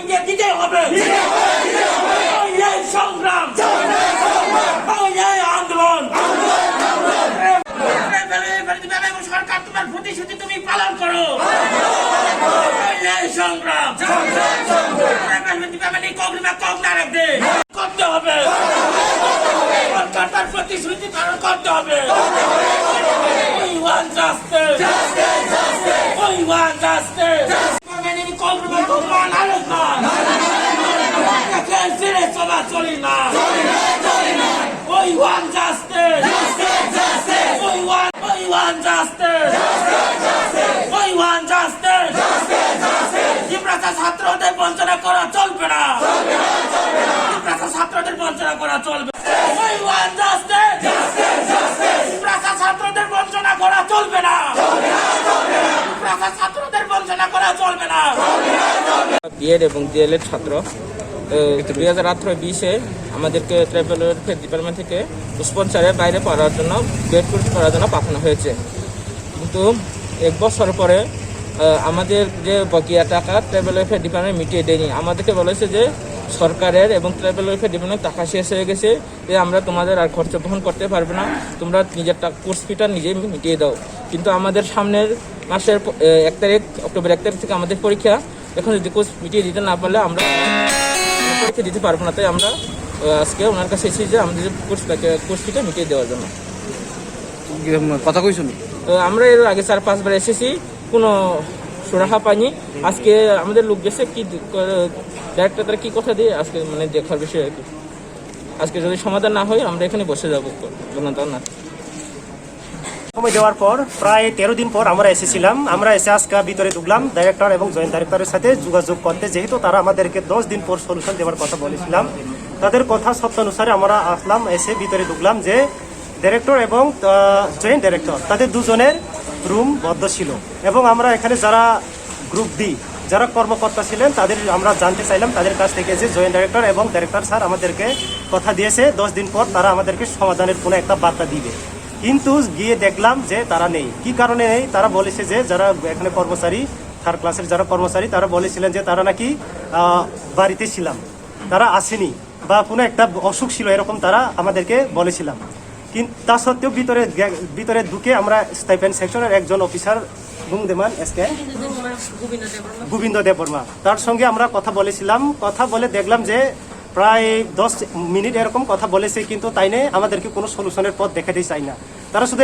India দিতে হবে এই সংগ্রাম এই আন্দোলন সরকার তোমার প্রতিশ্রুতি তুমি পালন করো এই সংগ্রাম করতে হবে সরকার তার প্রতিশ্রুতি পালন করতে হবে We want justice. We want justice. চলি না We want justice. We want justice. We want justice. ছাত্রদের বঞ্চনা করা চলবে না ছাত্রদের বঞ্চনা করা চলবে We want justice. ছাত্রদের বঞ্চনা করা চলবে না ছাত্রদের বঞ্চনা করা চলবে না বিএড এবং ডিএলএড ছাত্র 2018-20-এ আমাদেরকে ট্রাইবাল ওয়েলফেয়ার ডিপার্টমেন্ট থেকে স্পন্সরের বাইরে পড়ার জন্য বিএড কোর্স করার জন্য পাঠানো হয়েছে। কিন্তু 1 বছর পরে আমাদের যে বকেয়া টাকা ট্রাইবাল ওয়েলফেয়ার ডিপার্টমেন্ট মিটিয়ে দেয়নি। আমাদেরকে বলেছে যে সরকারের এবং ট্রাইবাল ওয়েলফেয়ার ডিপার্টমেন্ট টাকা শেষ হয়ে গেছে, যে আমরা তোমাদের আর খরচ বহন করতে পারবো না, তোমরা নিজের কোর্স ফিটা নিজেই মিটিয়ে দাও। কিন্তু আমাদের সামনের মাসের 1 তারিখ অক্টোবর 1 তারিখ থেকে আমাদের পরীক্ষা। এখন যদি কোর্স মিটিয়ে দিতে না পারলে আমরা পরীক্ষা দিতে পারবো না। তাই আমরা আজকে ওনার কাছে এসেছি যে আমাদের কোর্স ফিটা মিটিয়ে দেওয়ার জন্য। কথা কইছো তো আমরা এর আগে 4-5 বার এসেছি, কোনো সুরাহা পাইনি। আজকে আমাদের লোক গেছে কি ডাইরেক্টর তারা কি কথা দিয়ে আজকে মানে দেখার বিষয় আর কি। আজকে যদি সমাধান না হয় আমরা এখানে বসে যাবো না। সময় দেওয়ার পর প্রায় 13 দিন পর আমরা এসেছিলাম। আমরা এসে আজকে ভিতরে ঢুকলাম ডাইরেক্টর এবং জয়েন্ট ডাইরেক্টরের সাথে যোগাযোগ করতে, যেহেতু তারা আমাদেরকে 10 দিন পর সলিউশন দেওয়ার কথা বলেছিলাম। তাদের কথা সত্যানুসারে আমরা আসলাম, এসে ভিতরে ঢুকলাম যে ডাইরেক্টর এবং জয়েন্ট ডাইরেক্টর তাদের দুজনের রুম বদ্ধ ছিল। এবং আমরা এখানে যারা গ্রুপ ডি যারা কর্মকর্তা ছিলেন তাদের আমরা জানতে চাইলাম তাদের কাছ থেকে যে জয়েন্ট ডাইরেক্টর এবং ডাইরেক্টর স্যার আমাদেরকে কথা দিয়েছে 10 দিন পর তারা আমাদেরকে সমাধানের কোনো একটা বার্তা দিবে। কিন্তু গিয়ে দেখলাম যে তারা নেই। কি কারণে নেই? তারা বলেছে যে যারা এখানে কর্মচারী 3rd ক্লাসের যারা কর্মচারী তারা বলেছিলেন যে তারা নাকি বাড়িতে ছিলাম, তারা আসেনি বা কোনো একটা অসুখ ছিল এরকম তারা আমাদেরকে বলেছিলাম। কিন্তু তা সত্ত্বেও ভিতরে ঢুকে আমরা স্টাইপেন্ড সেকশনের একজন অফিসার গোবিন্দ দেববর্মা তার সঙ্গে আমরা কথা বলেছিলাম। কথা বলে দেখলাম যে প্রায় 10 মিনিট এরকম কথা বলেছে, কিন্তু তাই নিয়ে আমাদেরকে কোনো সলিউশনের পথ দেখাতেই চাই না। তারা শুধু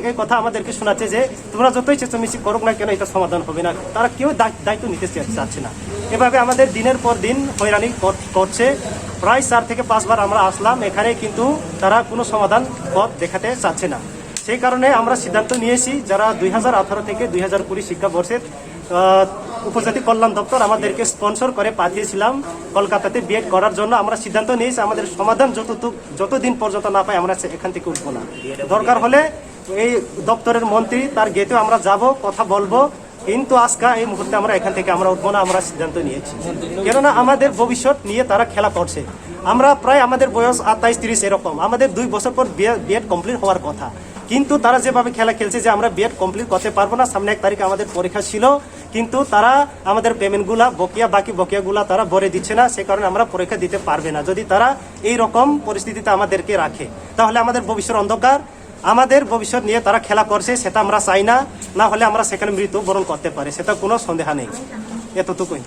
এই কথা আমাদেরকে শোনাচ্ছে যে তোমরা যতই চেঁচামেচি করুক না কেন এটা সমাধান হবে না। তারা কেউ দায়িত্ব নিতে চাচ্ছে না। এভাবে আমাদের দিনের পর দিন হয়রানি করছে। প্রায় 4 থেকে 5 বার আমরা আসলাম এখানে, কিন্তু তারা কোনো সমাধান পথ দেখাতে চাচ্ছে না। সেই কারণে আমরা সিদ্ধান্ত নিয়েছি, যারা 2018 থেকে 2020 শিক্ষাবর্ষের উপজাতি কল্যাণ দপ্তর আমাদেরকে স্পন্সর করে পাঠিয়েছিলাম কলকাতাতে বিএড করার জন্য। আমরা সিদ্ধান্ত নিয়েছি আমাদের সমাধান যতদিন পর্যন্ত না পাই আমরা এখান থেকে উঠবো না। দরকার হলে এই দপ্তরের মন্ত্রী তার গেটেও আমরা যাব, কথা বলবো, কিন্তু আজকে এই মুহূর্তে আমরা এখান থেকে আমরা উঠবো না। আমরা সিদ্ধান্ত নিয়েছি, কেননা আমাদের ভবিষ্যৎ নিয়ে তারা খেলা করছে। আমরা প্রায় আমাদের বয়স 28-30 এরকম, আমাদের 2 বছর পর বিএড কমপ্লিট হওয়ার কথা, কিন্তু তারা যেভাবে খেলা খেলছে যে আমরা বিএড কমপ্লিট করতে পারবো না, সামনে 1 তারিখে আমাদের পরীক্ষা ছিল, কিন্তু তারা আমাদের পেমেন্টগুলা বাকি বকেয়াগুলা তারা ভরে দিচ্ছে না। সে কারণে আমরা পরীক্ষা দিতে পারবে না। যদি তারা এই রকম পরিস্থিতিতে আমাদেরকে রাখে তাহলে আমাদের ভবিষ্যৎ অন্ধকার। আমাদের ভবিষ্যৎ নিয়ে তারা খেলা করছে, সেটা আমরা চাই না। না হলে আমরা সেখানে মৃত্যুবরণ করতে পারি, সেটা কোনো সন্দেহ নেই। এতটুকুই।